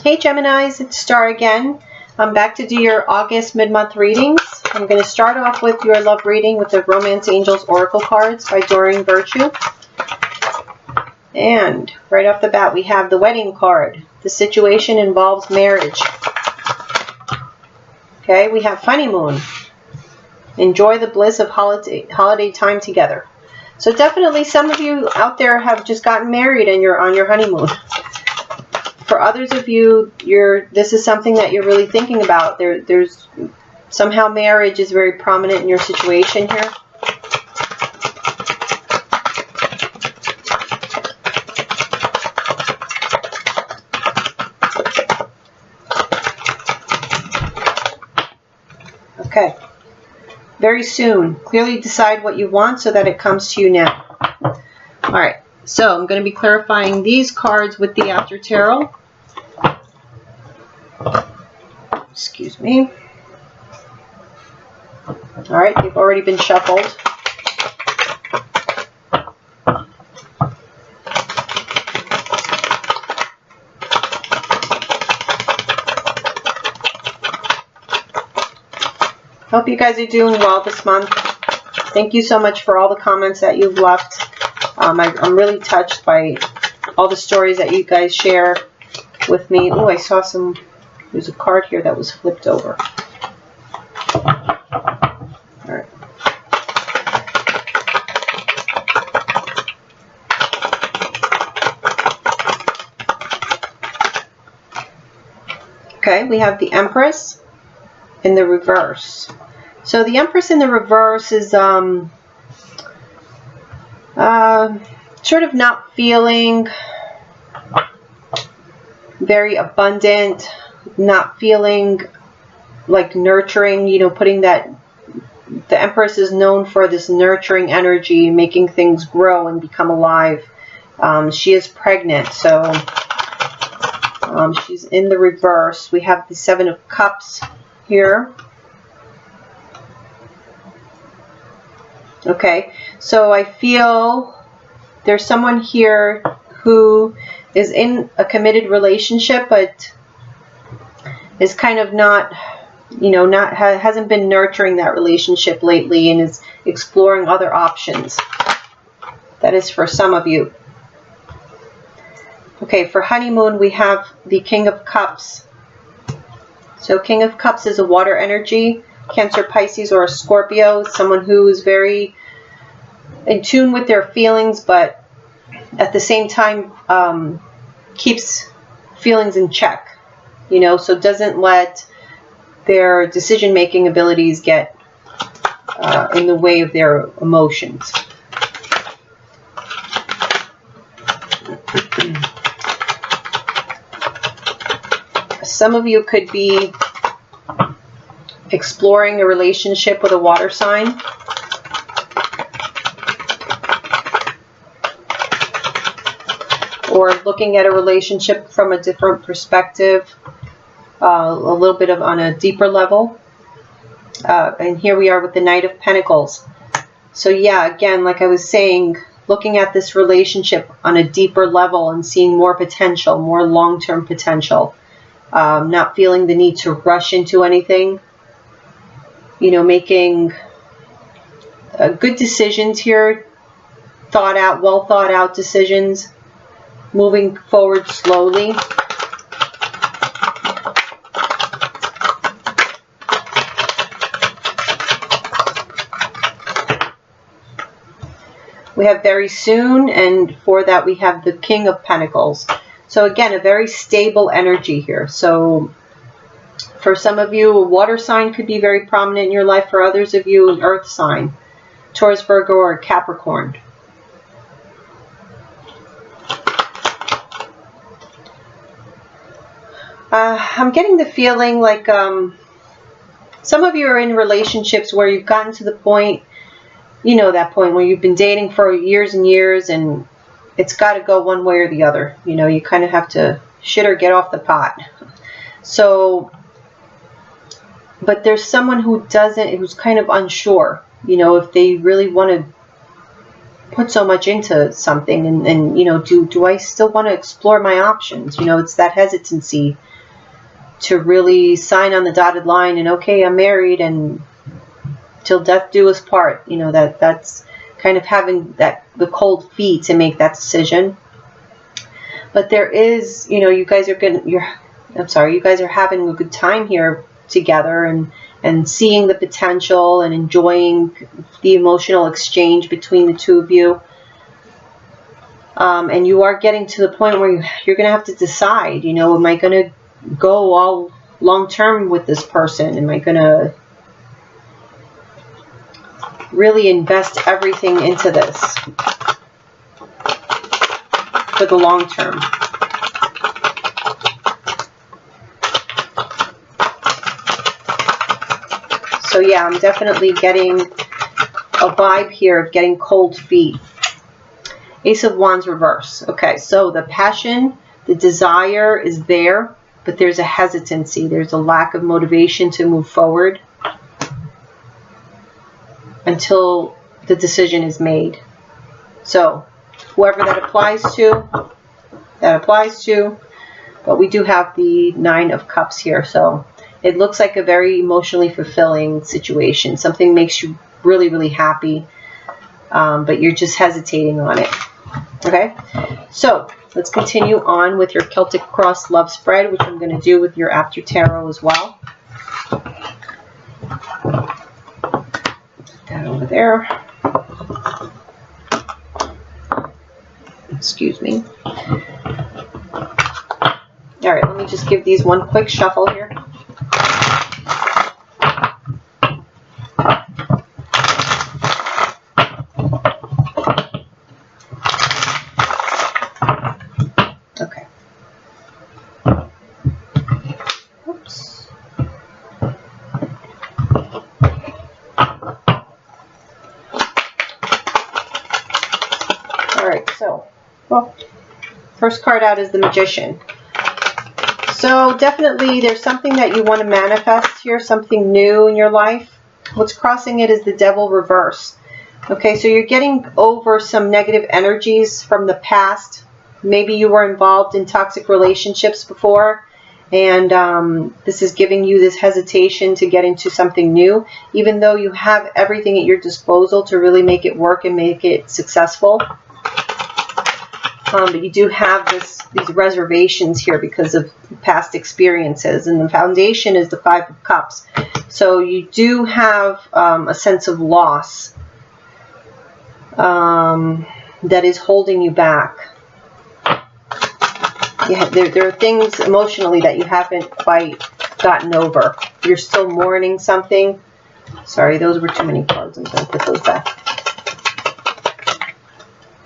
Hey Geminis, it's Star again. I'm back to do your August mid-month readings. I'm going to start off with your love reading with the Romance Angels Oracle cards by Doreen Virtue. And right off the bat we have the wedding card. The situation involves marriage. Okay, we have honeymoon. Enjoy the bliss of holiday time together. So definitely some of you out there have just gotten married and you're on your honeymoon. For others of you, this is something that you're really thinking about. There's somehow marriage is very prominent in your situation here. Okay. Very soon. Clearly decide what you want so that it comes to you now. All right. So I'm going to be clarifying these cards with the After Tarot. Excuse me. All right, they've already been shuffled. Hope you guys are doing well this month. Thank you so much for all the comments that you've left. I'm really touched by all the stories that you guys share with me. Oh, I saw there's a card here that was flipped over. All right. Okay, we have the Empress in the reverse. So the Empress in the reverse is sort of not feeling very abundant, not feeling like nurturing, you know, putting that, the Empress is known for this nurturing energy, making things grow and become alive. She is pregnant, so she's in the reverse. We have the Seven of Cups here. Okay, so I feel there's someone here who is in a committed relationship, but is kind of not, you know, hasn't been nurturing that relationship lately and is exploring other options. That is for some of you. Okay, for honeymoon we have the King of Cups. So King of Cups is a water energy. Cancer, Pisces, or a Scorpio, someone who is very in tune with their feelings, but at the same time keeps feelings in check, you know, so doesn't let their decision-making abilities get in the way of their emotions. Some of you could be exploring a relationship with a water sign. Or looking at a relationship from a different perspective, a little bit on a deeper level. And here we are with the Knight of Pentacles. So yeah, again, like I was saying, looking at this relationship on a deeper level and seeing more potential, more long-term potential. Not feeling the need to rush into anything. You know, making good decisions here, well thought out decisions, moving forward slowly. We have very soon, and for that we have the King of Pentacles. So again, a very stable energy here. So for some of you, a water sign could be very prominent in your life. For others of you, an earth sign, Taurus, Virgo, or Capricorn. I'm getting the feeling like some of you are in relationships where you've gotten to the point, you know, that point where you've been dating for years and years and it's got to go one way or the other. You know, you kind of have to shit or get off the pot. So, but there's someone who's kind of unsure, you know, if they really want to put so much into something and you know, do I still want to explore my options? You know, it's that hesitancy to really sign on the dotted line and, okay, I'm married and till death do us part. You know, that's kind of having the cold feet to make that decision. But there is, you know, you guys are having a good time here together, and seeing the potential and enjoying the emotional exchange between the two of you. And you are getting to the point where you're going to have to decide, you know, am I going to go all long-term with this person? Am I going to really invest everything into this for the long term? So yeah, I'm definitely getting a vibe here of getting cold feet. Ace of Wands reverse. Okay, so the passion, the desire is there, but there's a hesitancy. There's a lack of motivation to move forward until the decision is made. So whoever that applies to, that applies to. But we do have the Nine of Cups here, so it looks like a very emotionally fulfilling situation. Something makes you really, really happy, but you're just hesitating on it. Okay, so let's continue on with your Celtic Cross love spread, which I'm going to do with your After Tarot as well. Put that over there. Excuse me. All right, let me just give these one quick shuffle here. Okay. Oops. All right, so, well, first card out is the Magician. So definitely there's something that you want to manifest here, something new in your life. What's crossing it is the Devil reverse. Okay, so you're getting over some negative energies from the past. Maybe you were involved in toxic relationships before, and this is giving you this hesitation to get into something new, even though you have everything at your disposal to really make it work and make it successful. But you do have these reservations here because of past experiences, and the foundation is the Five of Cups. So you do have a sense of loss that is holding you back. There are things emotionally that you haven't quite gotten over. You're still mourning something. Sorry, those were too many cards. I'm going to put those back.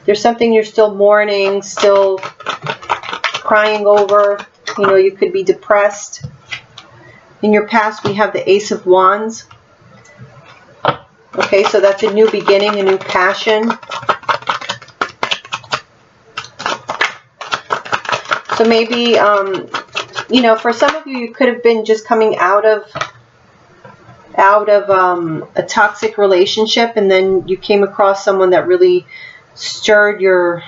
There's something you're still mourning, still crying over. You know, you could be depressed. In your past, we have the Ace of Wands. Okay, so that's a new beginning, a new passion. So maybe, you know, for some of you, you could have been just coming out of a toxic relationship, and then you came across someone that really stirred your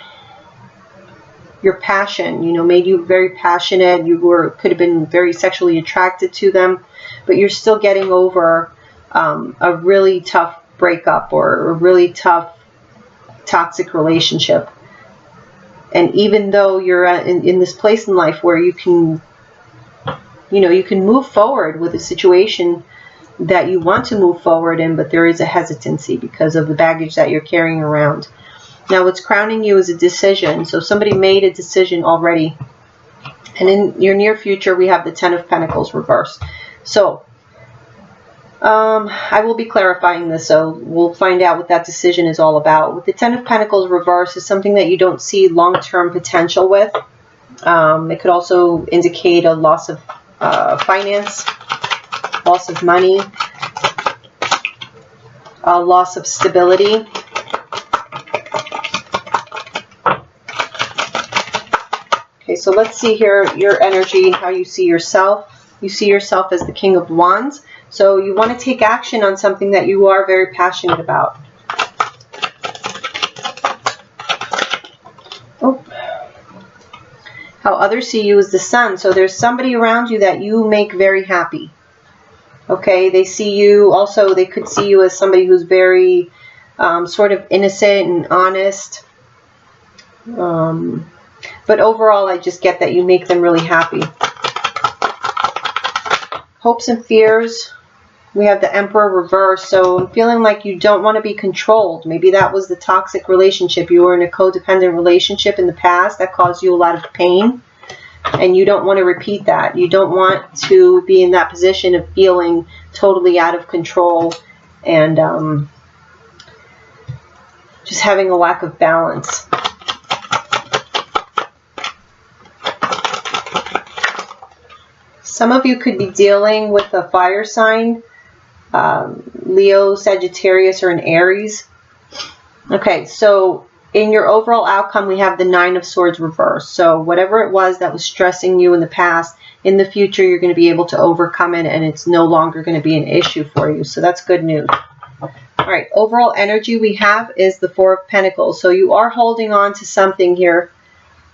passion, you know, made you very passionate. You could have been very sexually attracted to them, but you're still getting over a really tough breakup or a really tough toxic relationship. And even though you're in this place in life where you can, you know, you can move forward with a situation that you want to move forward in, but there is a hesitancy because of the baggage that you're carrying around. Now, what's crowning you is a decision. So somebody made a decision already. And in your near future, we have the Ten of Pentacles reversed. So I will be clarifying this, so we'll find out what that decision is all about. With the Ten of Pentacles reversed is something that you don't see long-term potential with. It could also indicate a loss of finance, loss of money, a loss of stability. Okay, so let's see here your energy and how you see yourself. You see yourself as the King of Wands. So you want to take action on something that you are very passionate about. Oh. How others see you is the sun. So there's somebody around you that you make very happy. Okay, they see you, also they could see you as somebody who's very sort of innocent and honest. But overall, I just get that you make them really happy. Hopes and fears. We have the Emperor reversed. So I'm feeling like you don't want to be controlled. Maybe that was the toxic relationship. You were in a codependent relationship in the past that caused you a lot of pain. And you don't want to repeat that. You don't want to be in that position of feeling totally out of control and just having a lack of balance. Some of you could be dealing with a fire sign, Leo, Sagittarius, or an Aries. Okay, so in your overall outcome, we have the Nine of Swords reversed. So whatever it was that was stressing you in the past, in the future, you're going to be able to overcome it, and it's no longer going to be an issue for you. So that's good news. All right, overall energy we have is the Four of Pentacles. So you are holding on to something here,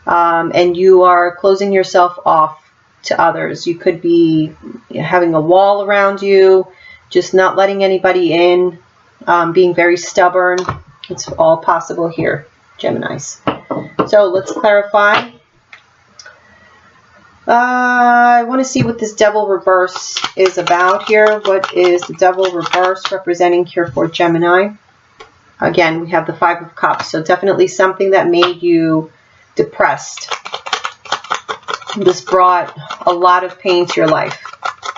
and you are closing yourself off to others. You could be having a wall around you, just not letting anybody in, being very stubborn. It's all possible here, Geminis. So let's clarify. I want to see what this Devil reverse is about here. What is the Devil reverse representing here for Gemini? Again, we have the Five of Cups. So definitely something that made you depressed. This brought a lot of pain to your life,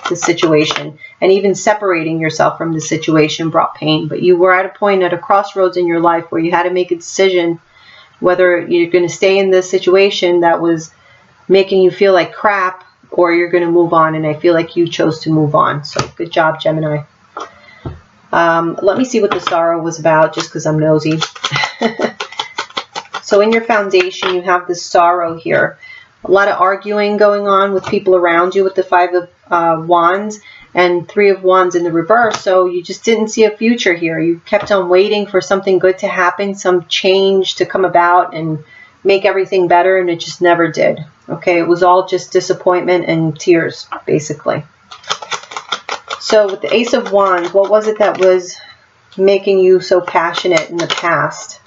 this situation. And even separating yourself from the situation brought pain. But you were at a point, at a crossroads in your life where you had to make a decision whether you're going to stay in this situation that was making you feel like crap, or you're going to move on. And I feel like you chose to move on. So good job, Gemini. Let me see what the sorrow was about, just because I'm nosy. So in your foundation, you have this sorrow here. A lot of arguing going on with people around you with the Five of Wands and Three of Wands in the reverse. So you just didn't see a future here. You kept on waiting for something good to happen, some change to come about and make everything better, and it just never did. Okay, it was all just disappointment and tears, basically. So with the Ace of Wands, what was it that was making you so passionate in the past?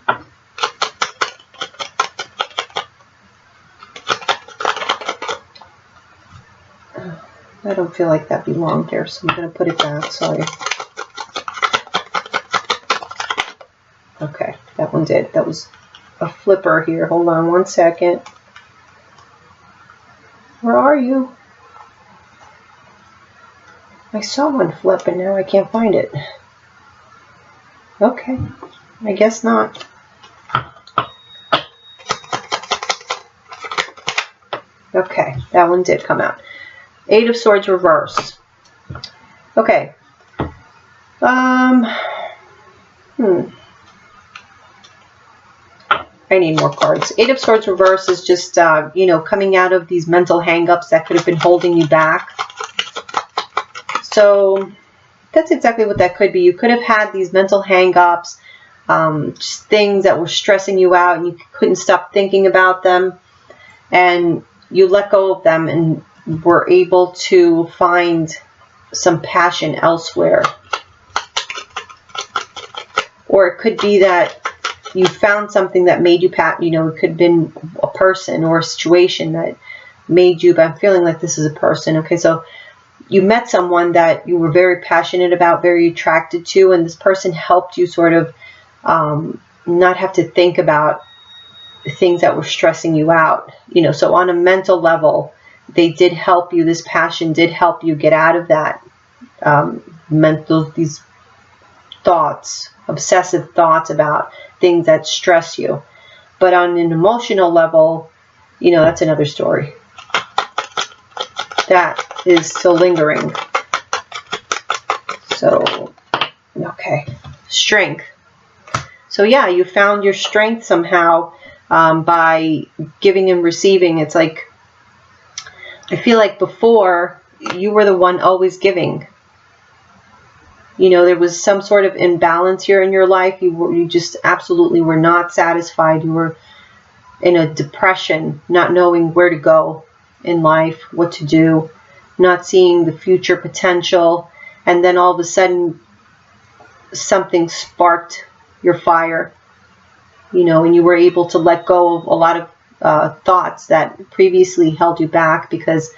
I don't feel like that belonged here, so I'm going to put it back. Sorry. Okay, that one did. That was a flipper here. Hold on one second. Where are you? I saw one flip, and now I can't find it. Okay, I guess not. Okay, that one did come out. Eight of Swords reversed. Okay. I need more cards. Eight of Swords reversed is just, you know, coming out of these mental hang-ups that could have been holding you back. So that's exactly what that could be. You could have had these mental hang-ups, just things that were stressing you out, and you couldn't stop thinking about them, and you let go of them and were able to find some passion elsewhere. Or it could be that you found something that made you, you know, it could have been a person or a situation that made you, but I'm feeling like this is a person. Okay, so you met someone that you were very passionate about, very attracted to, and this person helped you sort of not have to think about the things that were stressing you out. You know, so on a mental level, they did help you. This passion did help you get out of that these thoughts, obsessive thoughts about things that stress you. But on an emotional level, you know, that's another story. That is still lingering. So, okay. Strength. So yeah, you found your strength somehow by giving and receiving. It's like, I feel like before, you were the one always giving. You know, there was some sort of imbalance here in your life. You just absolutely were not satisfied. You were in a depression, not knowing where to go in life, what to do, not seeing the future potential, and then all of a sudden something sparked your fire, you know, and you were able to let go of a lot of thoughts that previously held you back because,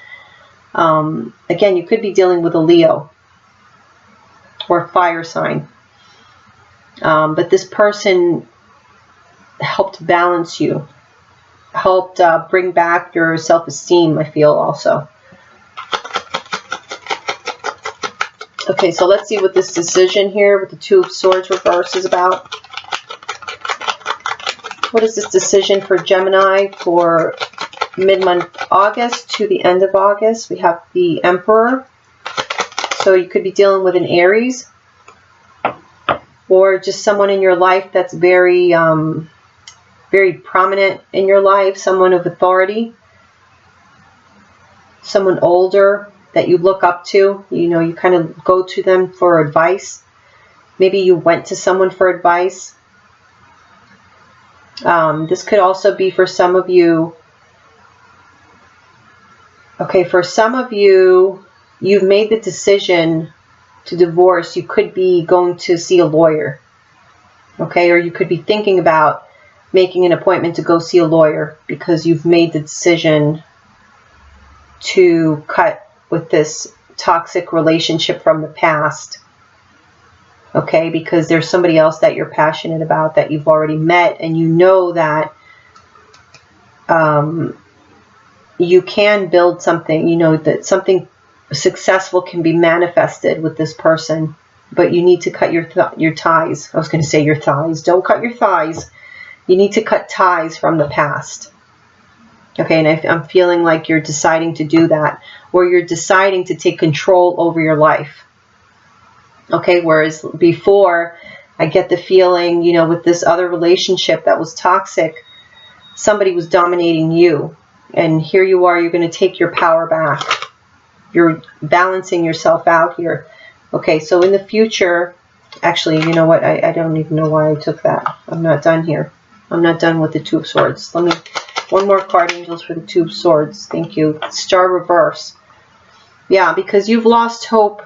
again, you could be dealing with a Leo or fire sign. But this person helped balance you, helped bring back your self-esteem, I feel also. Okay, so let's see what this decision here with the Two of Swords reverse is about. What is this decision for Gemini for mid-month August to the end of August? We have the Emperor. So you could be dealing with an Aries or just someone in your life that's very, very prominent in your life, someone of authority, someone older that you look up to. You know, you kind of go to them for advice. Maybe you went to someone for advice. This could also be for some of you. Okay, for some of you, you've made the decision to divorce. You could be going to see a lawyer. Okay, or you could be thinking about making an appointment to go see a lawyer because you've made the decision to cut with this toxic relationship from the past. Okay, because there's somebody else that you're passionate about that you've already met, and you know that you can build something, you know that something successful can be manifested with this person, but you need to cut your ties. I was going to say your thighs. Don't cut your thighs. You need to cut ties from the past. Okay, and I'm feeling like you're deciding to do that, or you're deciding to take control over your life. Okay, whereas before, I get the feeling, you know, with this other relationship that was toxic, somebody was dominating you. And here you are, you're going to take your power back. You're balancing yourself out here. Okay, so in the future, actually, you know what? I don't even know why I took that. I'm not done here. I'm not done with the Two of Swords. Let me... One more card, Angels, for the Two of Swords. Thank you. Star reverse. Yeah, because you've lost hope.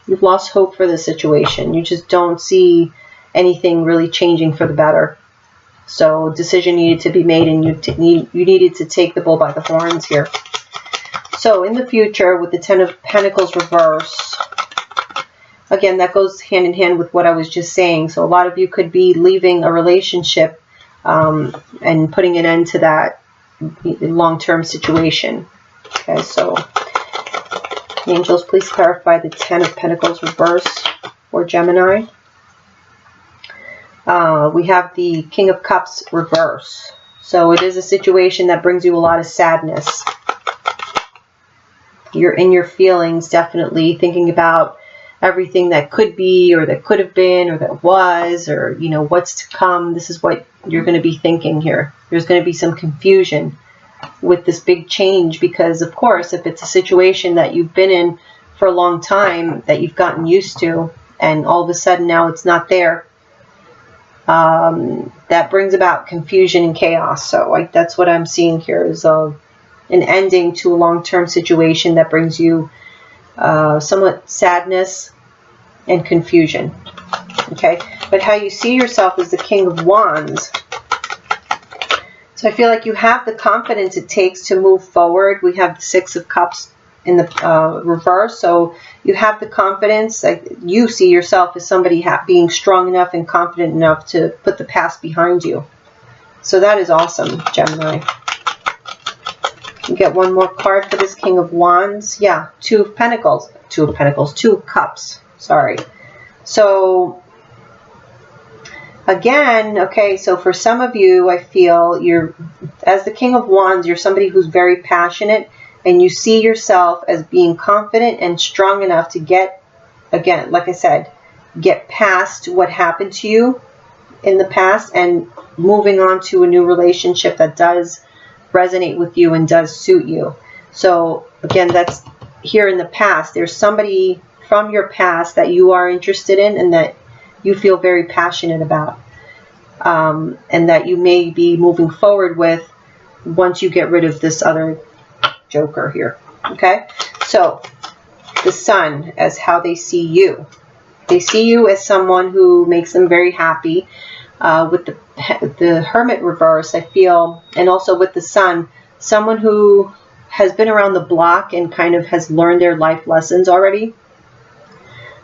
You've lost hope for the situation. You just don't see anything really changing for the better. So decision needed to be made, and you needed to take the bull by the horns here. So in the future, with the Ten of Pentacles reverse, again, that goes hand in hand with what I was just saying. So a lot of you could be leaving a relationship and putting an end to that long-term situation. Okay, so Angels, please clarify the Ten of Pentacles reverse for Gemini. We have the King of Cups reverse. So it is a situation that brings you a lot of sadness. You're in your feelings, definitely thinking about everything that could be, or that could have been, or that was, or, you know, what's to come. This is what you're going to be thinking here. There's going to be some confusion with this big change because, of course, if it's a situation that you've been in for a long time, that you've gotten used to, and all of a sudden now it's not there, that brings about confusion and chaos. So that's what I'm seeing here is an ending to a long-term situation that brings you somewhat sadness and confusion. Okay, but how you see yourself is the King of Wands. So I feel like you have the confidence it takes to move forward. We have the Six of Cups in the reverse, so you have the confidence. You see yourself as somebody being strong enough and confident enough to put the past behind you. So that is awesome, Gemini. You get one more card for this King of Wands. Yeah, Two of Pentacles. Two of Cups. Sorry. So, again, okay, so for some of you, I feel as the King of Wands, you're somebody who's very passionate, and you see yourself as being confident and strong enough to get, again, like I said, get past what happened to you in the past and moving on to a new relationship that does resonate with you and does suit you. So again, that's here in the past. There's somebody from your past that you are interested in and that you feel very passionate about. and that you may be moving forward with once you get rid of this other joker here. Okay, so the Sun, as how they see you. They see you as someone who makes them very happy. With the Hermit reverse, I feel, and also with the Sun, someone who has been around the block and kind of has learned their life lessons already.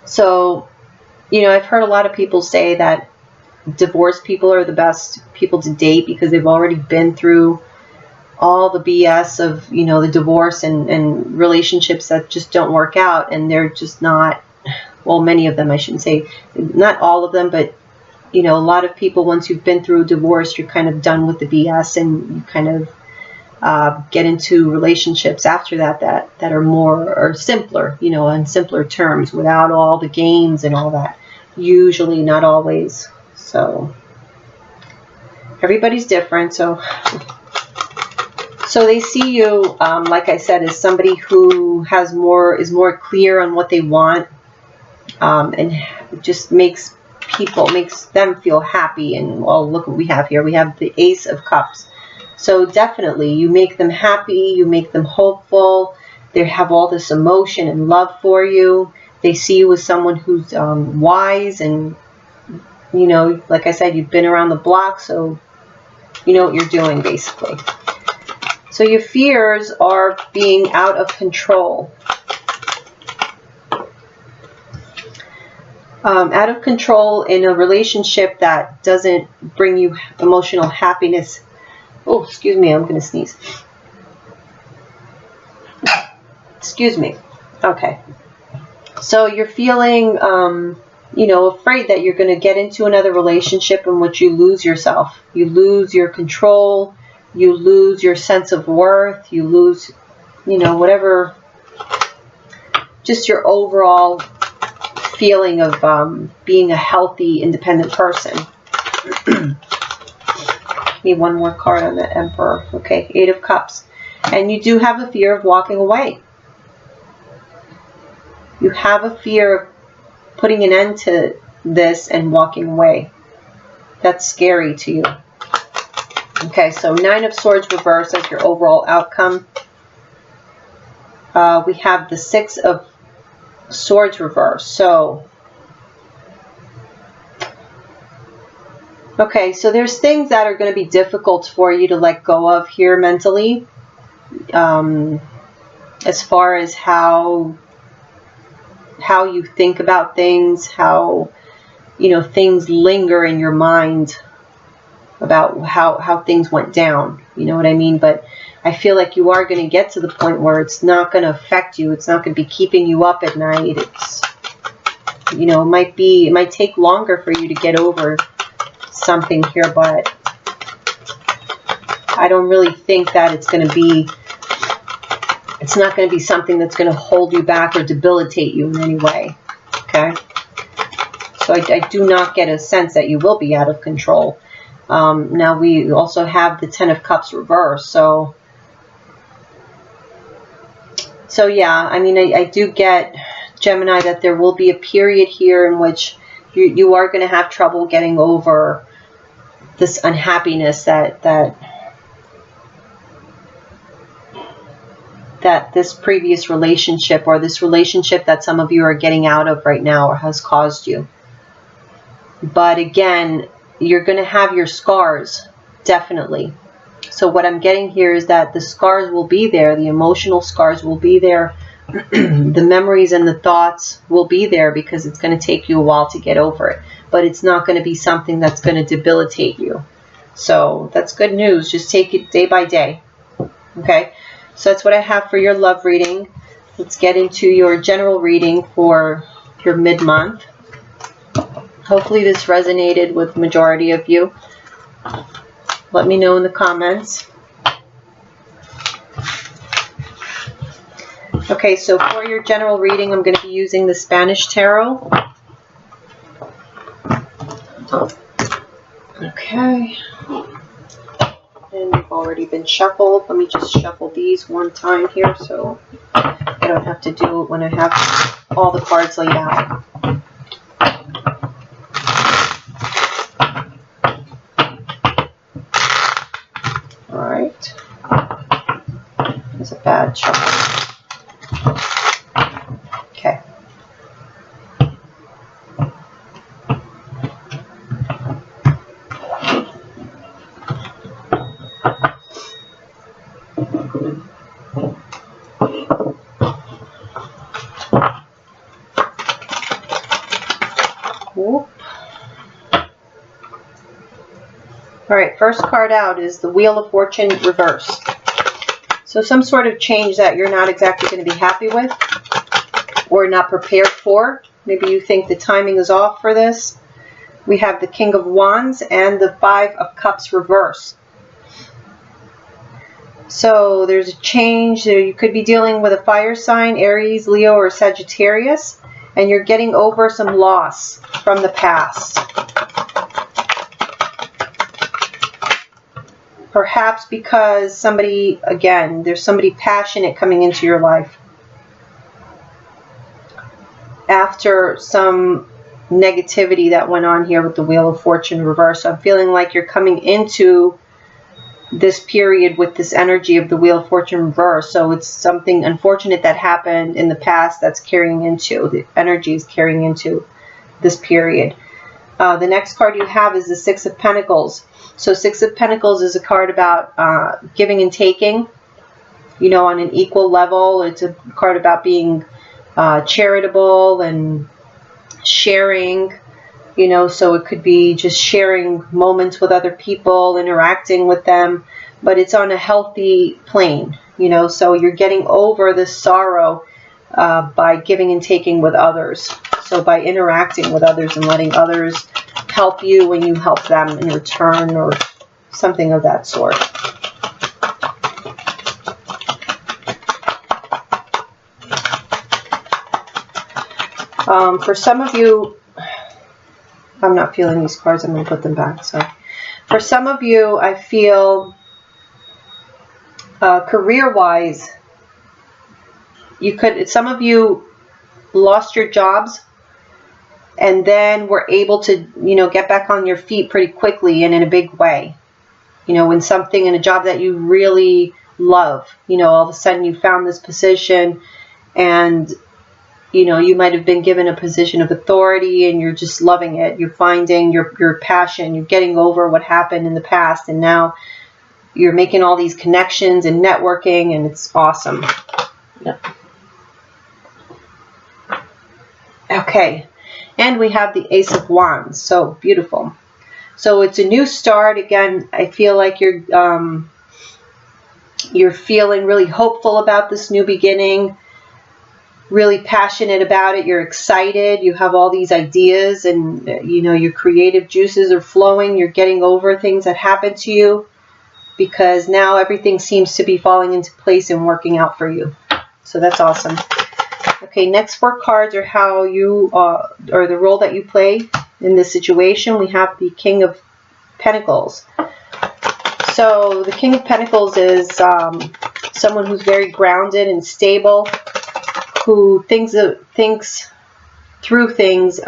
So, you know, I've heard a lot of people say that divorced people are the best people to date because they've already been through all the BS of, you know, the divorce and relationships that just don't work out, and they're just not, well, many of them, I shouldn't say, not all of them, but, you know, a lot of people, once you've been through a divorce, you're kind of done with the BS, and you kind of get into relationships after that are more, or simpler, you know, on simpler terms, without all the games and all that. Usually, not always. So everybody's different. So they see you, like I said, as somebody who is more clear on what they want, and just makes them feel happy. And, well, look what we have here. We have the Ace of Cups. So definitely, you make them happy, you make them hopeful. They have all this emotion and love for you. They see you as someone who's wise, and, you know, like I said, you've been around the block, so you know what you're doing, basically. So your fears are being out of control. Out of control in a relationship that doesn't bring you emotional happiness. Oh, excuse me, I'm going to sneeze. Excuse me. Okay. So you're feeling, you know, afraid that you're going to get into another relationship in which you lose yourself. You lose your control. You lose your sense of worth. You lose, you know, whatever, just your overall feeling of being a healthy, independent person. Need one more card on the Emperor. Okay, Eight of Cups. And you do have a fear of walking away. You have a fear of putting an end to this and walking away. That's scary to you. Okay, so Nine of Swords reverse as your overall outcome. We have the Six of Swords reverse. So, okay, so there's things that are going to be difficult for you to let go of here mentally, as far as how you think about things, how, you know, things linger in your mind about how things went down. You know what I mean? But I feel like you are going to get to the point where it's not going to affect you. It's not going to be keeping you up at night. It's, you know, it might take longer for you to get over something here, but I don't really think that it's not going to be something that's going to hold you back or debilitate you in any way. Okay? So I do not get a sense that you will be out of control. Now we also have the Ten of Cups reverse. So yeah, I mean, I do get, Gemini, that there will be a period here in which you are going to have trouble getting over this unhappiness that this previous relationship, or this relationship that some of you are getting out of right now, or has caused you. But again, you're going to have your scars, definitely. So what I'm getting here is that the scars will be there, the emotional scars will be there, the memories and the thoughts will be there, because it's going to take you a while to get over it. But it's not going to be something that's going to debilitate you. So that's good news. Just take it day by day. Okay? So that's what I have for your love reading. Let's get into your general reading for your mid-month. Hopefully this resonated with the majority of you. Let me know in the comments. Okay, so for your general reading, I'm going to be using the Spanish Tarot. Okay. And they've already been shuffled. Let me just shuffle these one time here so I don't have to do it when I have all the cards laid out. bad choice. Okay. Whoop. All right, first card out is the Wheel of Fortune reverse. So some sort of change that you're not exactly going to be happy with or not prepared for. Maybe you think the timing is off for this. We have the King of Wands and the Five of Cups reverse. So there's a change. You could be dealing with a fire sign, Aries, Leo, or Sagittarius, and you're getting over some loss from the past. Perhaps because somebody, again, there's somebody passionate coming into your life after some negativity that went on here with the Wheel of Fortune reverse. So I'm feeling like you're coming into this period with this energy of the Wheel of Fortune reverse. So it's something unfortunate that happened in the past that's carrying into, the energy is carrying into this period. The next card you have is the Six of Pentacles. So Six of Pentacles is a card about giving and taking, you know, on an equal level. It's a card about being charitable and sharing, you know, so it could be just sharing moments with other people, interacting with them, but it's on a healthy plane, you know, so you're getting over the sorrow by giving and taking with others. So by interacting with others and letting others help you when you help them in return or something of that sort. For some of you, I'm not feeling these cards, I'm going to put them back. So for some of you, I feel career-wise, some of you lost your jobs and then were able to, you know, get back on your feet pretty quickly and in a big way. You know, in something, in a job that you really love, you know, all of a sudden you found this position and, you know, you might have been given a position of authority and you're just loving it. You're finding your passion. You're getting over what happened in the past and now you're making all these connections and networking and it's awesome. Yeah. Okay. And we have the Ace of Wands. So beautiful. So it's a new start. Again, I feel like you're feeling really hopeful about this new beginning, really passionate about it. You're excited. You have all these ideas and, you know, your creative juices are flowing. You're getting over things that happened to you because now everything seems to be falling into place and working out for you. So that's awesome. Okay, next 4 cards are how you, or the role that you play in this situation. We have the King of Pentacles. So the King of Pentacles is someone who's very grounded and stable, who thinks through things,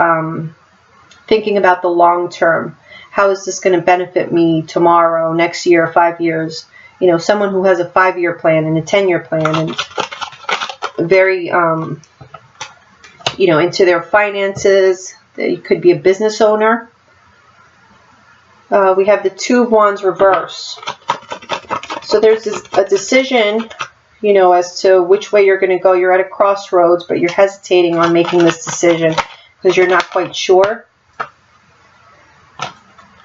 thinking about the long term. How is this going to benefit me tomorrow, next year, 5 years? You know, someone who has a 5-year plan and a 10-year plan and very, you know, into their finances. They could be a business owner. We have the Two of Wands reverse. So there's a decision, you know, as to which way you're going to go. You're at a crossroads, but you're hesitating on making this decision because you're not quite sure.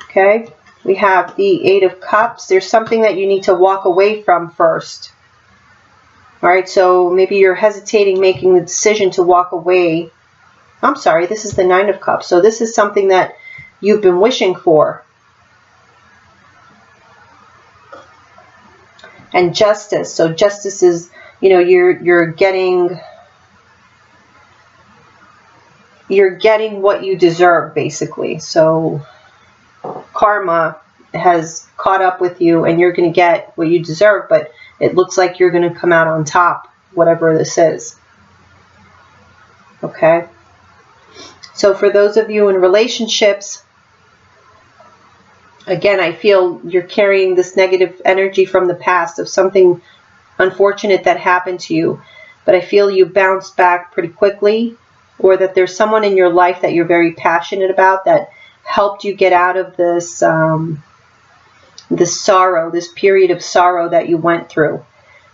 Okay. We have the Eight of Cups. There's something that you need to walk away from first. All right, so maybe you're hesitating making the decision to walk away. I'm sorry, this is the Nine of Cups. So this is something that you've been wishing for. And Justice. So Justice is, you know, you're getting what you deserve, basically. So karma has caught up with you and you're going to get what you deserve, but it looks like you're going to come out on top, whatever this is. Okay? So for those of you in relationships, again, I feel you're carrying this negative energy from the past of something unfortunate that happened to you, but I feel you bounced back pretty quickly, or that there's someone in your life that you're very passionate about that helped you get out of this this sorrow, this period of sorrow that you went through.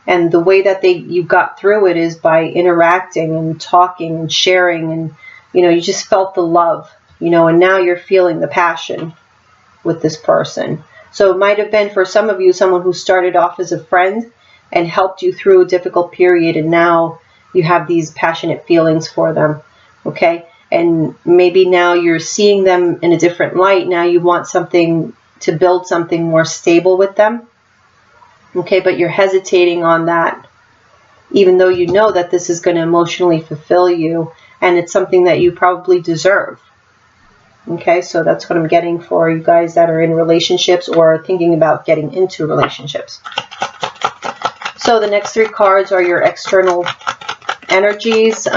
And the way that you got through it is by interacting and talking and sharing, and you just felt the love, and now you're feeling the passion with this person. So it might have been, for some of you, someone who started off as a friend and helped you through a difficult period, and now you have these passionate feelings for them, okay? And maybe now you're seeing them in a different light. Now you want to build something more stable with them, okay? But you're hesitating on that, even though you know that this is going to emotionally fulfill you, and it's something that you probably deserve. Okay, so that's what I'm getting for you guys that are in relationships or thinking about getting into relationships. So the next 3 cards are your external energies.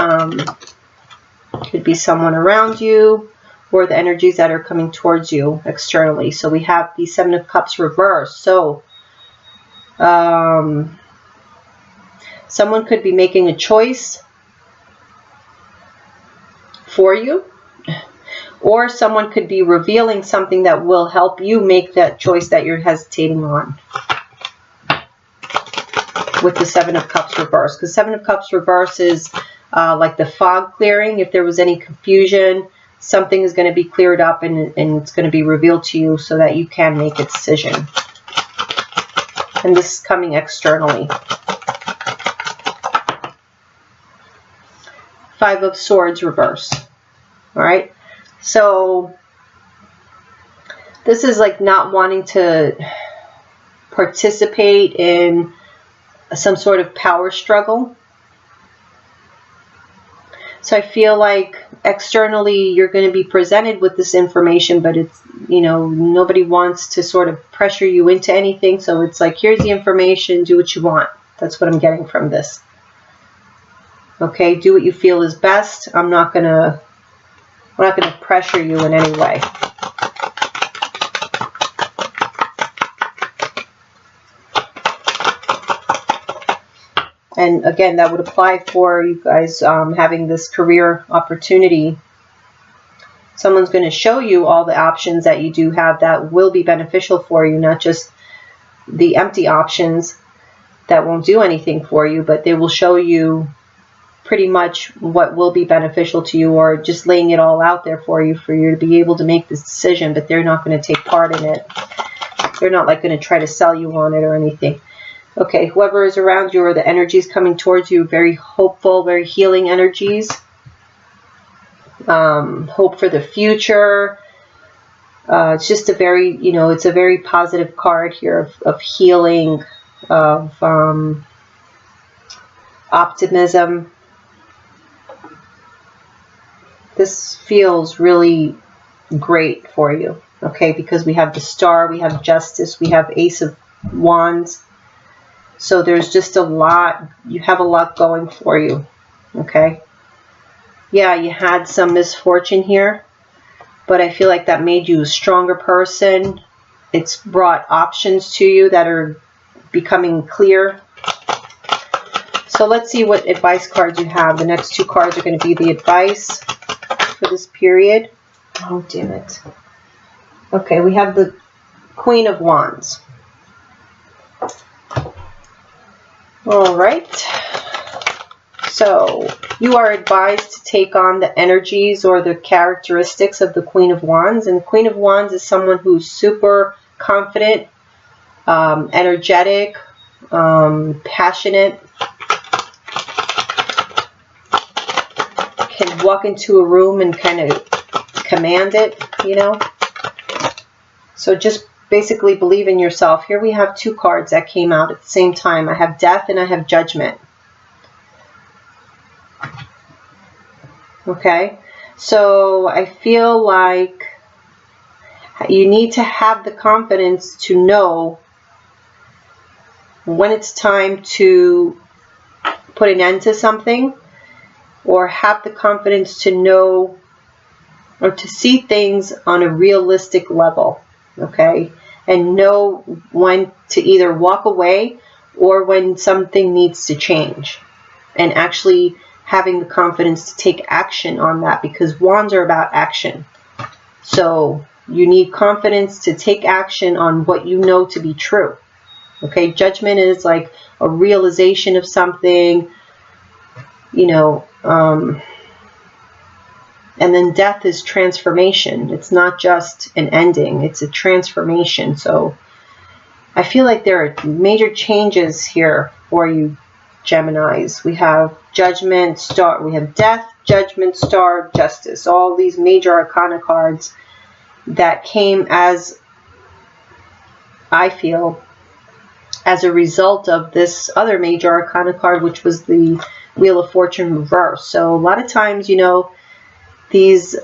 Could be someone around you, or the energies that are coming towards you externally. So we have the 7 of Cups reversed. So someone could be making a choice for you, or someone could be revealing something that will help you make that choice that you're hesitating on, with the 7 of Cups reversed. Because 7 of Cups reversed is like the fog clearing. If there was any confusion, something is going to be cleared up, and it's going to be revealed to you so that you can make a decision. And this is coming externally. 5 of Swords reversed. All right. So this is like not wanting to participate in some sort of power struggle. So I feel like externally you're going to be presented with this information, but it's, nobody wants to sort of pressure you into anything. So it's like, here's the information, do what you want. That's what I'm getting from this. Okay, do what you feel is best. I'm not going to pressure you in any way. And again, that would apply for you guys having this career opportunity. Someone's going to show you all the options that you do have that will be beneficial for you, not just the empty options that won't do anything for you, but they will show you pretty much what will be beneficial to you, or just laying it all out there for you to be able to make this decision, but they're not going to take part in it. They're not like going to try to sell you on it or anything. Okay, whoever is around you or the energies coming towards you, very hopeful, very healing energies. Hope for the future. It's just a very, it's a very positive card here of healing, of optimism. This feels really great for you, okay, because we have the Star, we have Justice, we have Ace of Wands. So there's just a lot, you have a lot going for you, okay. Yeah, you had some misfortune here, but I feel like that made you a stronger person. It's brought options to you that are becoming clear. So let's see what advice cards you have. The next 2 cards are going to be the advice for this period. Oh, damn it. Okay, we have the Queen of Wands. All right. So you are advised to take on the energies or the characteristics of the Queen of Wands. And the Queen of Wands is someone who's super confident, energetic, passionate, can walk into a room and kind of command it, So just basically believe in yourself. Here we have 2 cards that came out at the same time. I have Death and I have Judgment. Okay, so I feel like you need to have the confidence to know when it's time to put an end to something, or have the confidence to know or to see things on a realistic level, okay, and know when to either walk away or when something needs to change, and actually having the confidence to take action on that, because wands are about action. So you need confidence to take action on what you know to be true. Okay, judgment is like a realization of something, you know, and then death is transformation. It's not just an ending, it's a transformation. So I feel like there are major changes here for you, Geminis. We have Judgment, Star, we have Death, Judgment, Star, Justice. All these major arcana cards that came as, I feel, as a result of this other major arcana card, which was the Wheel of Fortune reverse. So a lot of times, you know, these,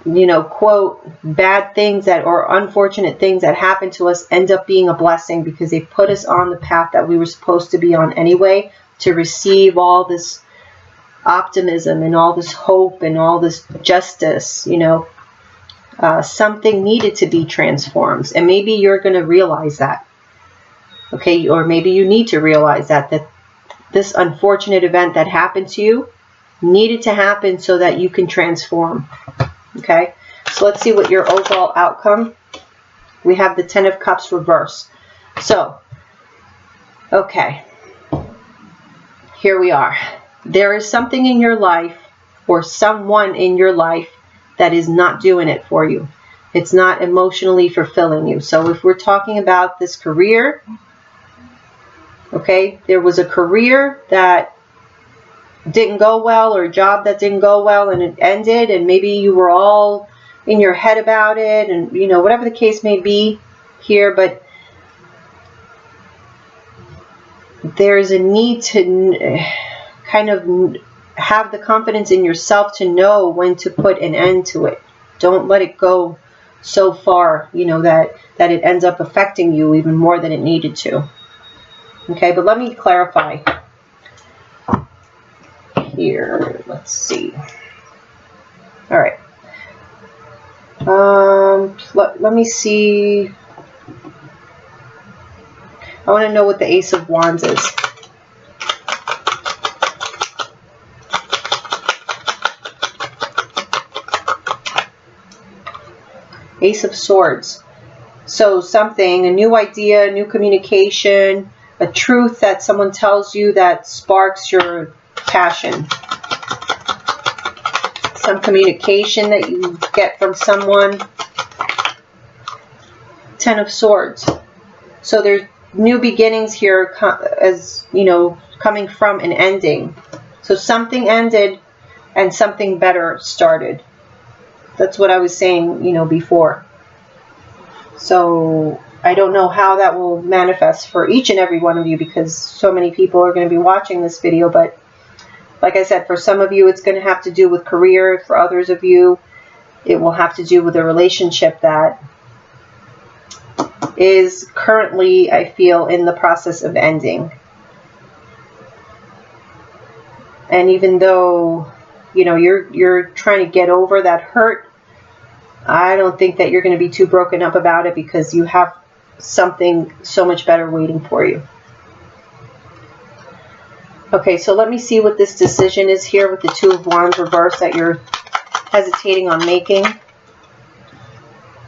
you know, quote, bad things that, or unfortunate things that happen to us end up being a blessing, because they put us on the path that we were supposed to be on anyway, to receive all this optimism and all this hope and all this justice. You know, something needed to be transformed, and maybe you're going to realize that. Okay, or maybe you need to realize that this unfortunate event that happened to you needed to happen so that you can transform. Okay, so let's see what your overall outcome. We have the Ten of Cups reverse. So, okay, here we are. There is something in your life, or someone in your life, that is not doing it for you. It's not emotionally fulfilling you. So if we're talking about this career, okay, there was a career that didn't go well, or a job that didn't go well, and it ended, and maybe you were all in your head about it, and, you know, whatever the case may be here, but there's a need to kind of have the confidence in yourself to know when to put an end to it. Don't let it go so far, you know, that it ends up affecting you even more than it needed to. Okay, but let me clarify here. Let's see. All right. Let me see. I want to know what the Ace of Wands is. Ace of Swords. So something, a new idea, new communication, a truth that someone tells you that sparks your passion. Some communication that you get from someone. Ten of Swords. So there's new beginnings here, as you know, coming from an ending. So something ended and something better started. That's what I was saying, you know, before. So I don't know how that will manifest for each and every one of you, because so many people are going to be watching this video. But like I said, for some of you, it's going to have to do with career. For others of you, it will have to do with a relationship that is currently, I feel, in the process of ending. And even though, you know, you're trying to get over that hurt, I don't think that you're going to be too broken up about it, because you have something so much better waiting for you. Okay, so let me see what this decision is here with the Two of Wands reverse that you're hesitating on making.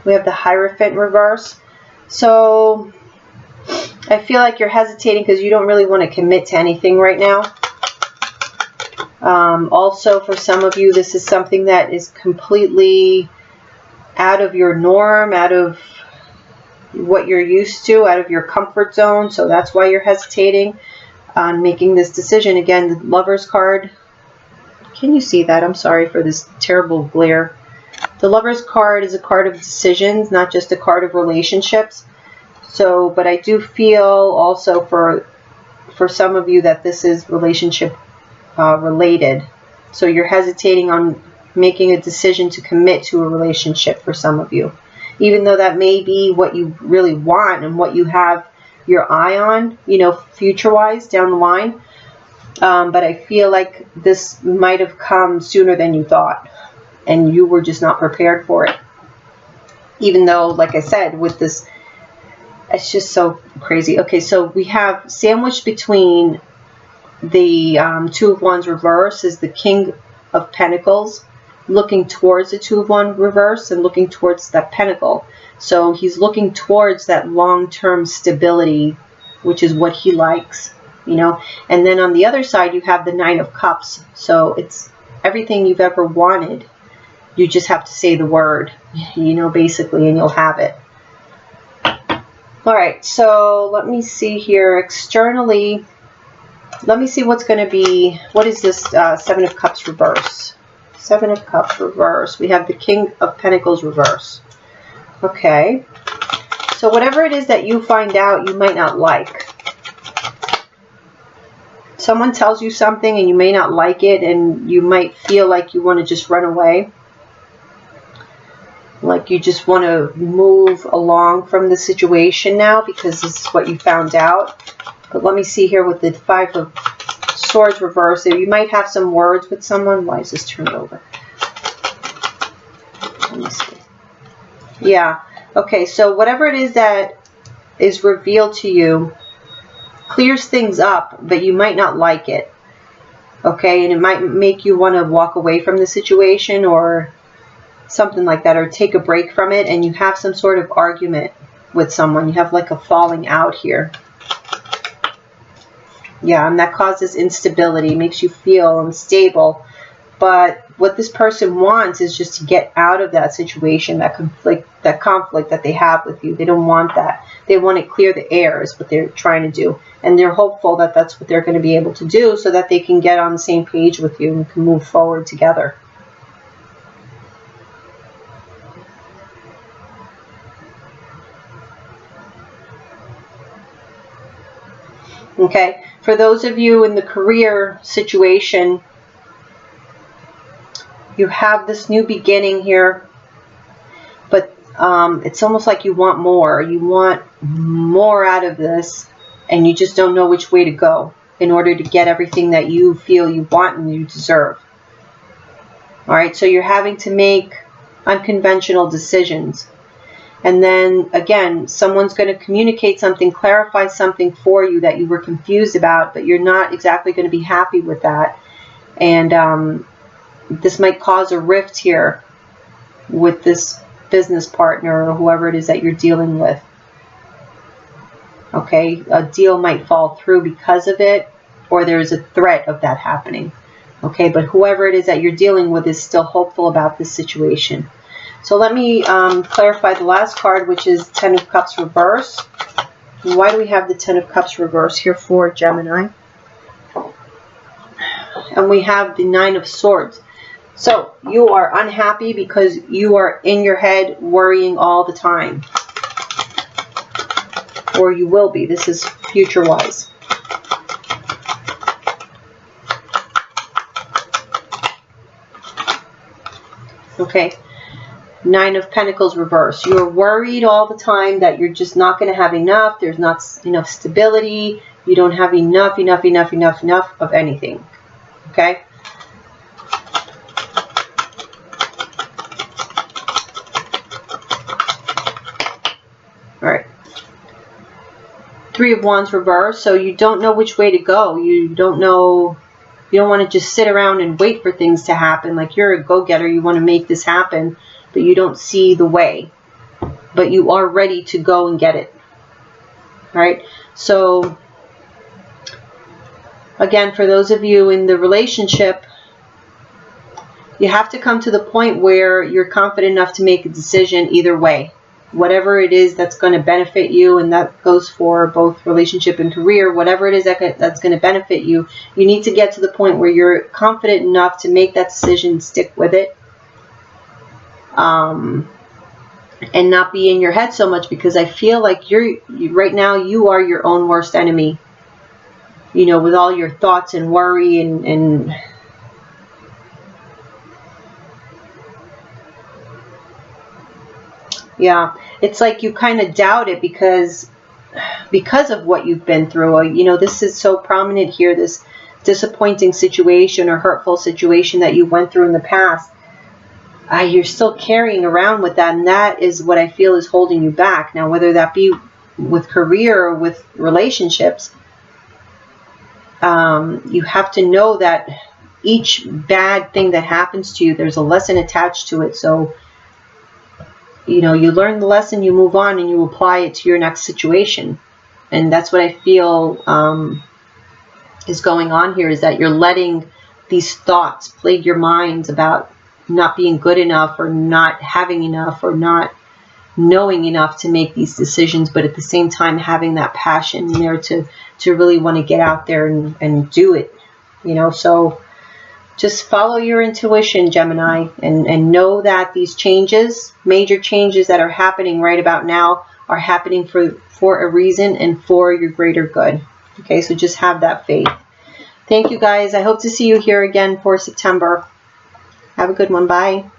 We have the Hierophant reverse. So I feel like you're hesitating because you don't really want to commit to anything right now. Also, for some of you, this is something that is completely out of your norm, out of what you're used to, out of your comfort zone. So that's why you're hesitating on making this decision. Again, the Lover's card. Can you see that? I'm sorry for this terrible glare. The Lover's card is a card of decisions, not just a card of relationships. So, but I do feel also for some of you that this is relationship related. So you're hesitating on making a decision to commit to a relationship for some of you. Even though that may be what you really want and what you have your eye on, you know, future-wise down the line. But I feel like this might have come sooner than you thought, and you were just not prepared for it. Even though, like I said, with this It's just so crazy. Okay, so we have sandwiched between the Two of Wands reverse is the King of Pentacles, looking towards the Two of Wands reverse and looking towards that pentacle. So he's looking towards that long-term stability, which is what he likes, you know. And then on the other side, you have the Nine of Cups. So it's everything you've ever wanted. You just have to say the word, you know, basically, and you'll have it. All right, so let me see here externally. Let me see what's going to be. What is this Seven of Cups reverse? Seven of Cups reverse. We have the King of Pentacles reverse. Okay. So whatever it is that you find out, you might not like. Someone tells you something and you may not like it, and you might feel like you want to just run away. Like you just want to move along from the situation now because this is what you found out. But let me see here with the Five of Swords reverse. You might have some words with someone. Why is this turned over? Let me see. Yeah. Okay, so whatever it is that is revealed to you clears things up, but you might not like it. Okay, and it might make you want to walk away from the situation or something like that, or take a break from it, and you have some sort of argument with someone. You have like a falling out here. Yeah, and that causes instability, makes you feel unstable. But what this person wants is just to get out of that situation, that conflict that they have with you. They don't want that. They want to clear the air is what they're trying to do. And they're hopeful that that's what they're going to be able to do so that they can get on the same page with you and can move forward together. Okay, for those of you in the career situation, you have this new beginning here, but it's almost like you want more. You want more out of this, and you just don't know which way to go in order to get everything that you feel you want and you deserve. All right, so you're having to make unconventional decisions. And then, again, someone's going to communicate something, clarify something for you that you were confused about, but you're not exactly going to be happy with that. And this might cause a rift here with this business partner or whoever it is that you're dealing with. Okay, a deal might fall through because of it, or there's a threat of that happening. Okay, but whoever it is that you're dealing with is still hopeful about this situation. So let me clarify the last card, which is Ten of Cups reverse. Why do we have the Ten of Cups reverse here for Gemini? And we have the Nine of Swords. So you are unhappy because you are in your head worrying all the time. Or you will be. This is future-wise. Okay. Nine of Pentacles reverse. You're worried all the time that you're just not going to have enough. There's not enough stability. You don't have enough of anything. Okay? All right. Three of Wands reverse. So you don't know which way to go. You don't know. You don't want to just sit around and wait for things to happen. Like you're a go-getter. You want to make this happen. But you don't see the way, but you are ready to go and get it. All right. So again, for those of you in the relationship, you have to come to the point where you're confident enough to make a decision either way. Whatever it is that's going to benefit you, and that goes for both relationship and career, whatever it is that's going to benefit you, you need to get to the point where you're confident enough to make that decision and stick with it. And not be in your head so much, because I feel like right now you are your own worst enemy, you know, with all your thoughts and worry and yeah, it's like you kind of doubt it because of what you've been through. You know, this is so prominent here, this disappointing situation or hurtful situation that you went through in the past. You're still carrying around with that, and that is what I feel is holding you back. Now, whether that be with career or with relationships, you have to know that each bad thing that happens to you, there's a lesson attached to it. So, you know, you learn the lesson, you move on, and you apply it to your next situation. And that's what I feel is going on here, is that you're letting these thoughts plague your minds about not being good enough, or not having enough, or not knowing enough to make these decisions, but at the same time having that passion in there to really want to get out there and do it, you know. So just follow your intuition, Gemini, and know that these changes, major changes that are happening right about now, are happening for a reason and for your greater good. Okay, so just have that faith. Thank you, guys. I hope to see you here again for September. Have a good one. Bye.